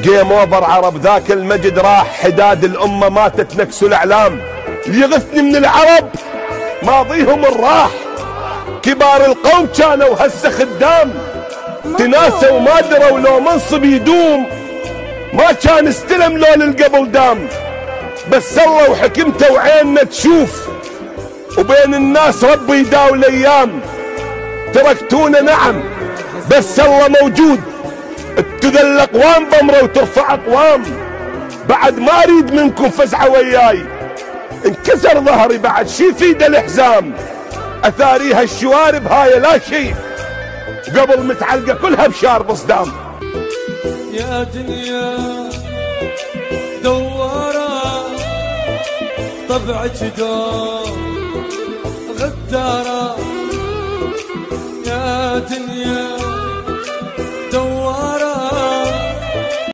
جيم اوفر عرب، ذاك المجد راح، حداد الامه ماتت، نكس الاعلام. اللي يغثني من العرب ماضيهم الراح، كبار القوم كانوا هسه خدام، تناسوا ما دروا لو منصب يدوم، ما كان استلم لو للقبل دام. بس الله وحكمته وعيننا تشوف، وبين الناس ربي يداول ايام. تركتونا نعم بس الله موجود، تذل اقوام بمره وترفع اقوام. بعد ما اريد منكم فزعه وياي، انكسر ظهري بعد شي في الحزام. اثاريها الشوارب هاي لا شيء، قبل متعلقه كلها بشارب صدام. يا دنيا دوارة طبعك دوم غدارة، يا دنيا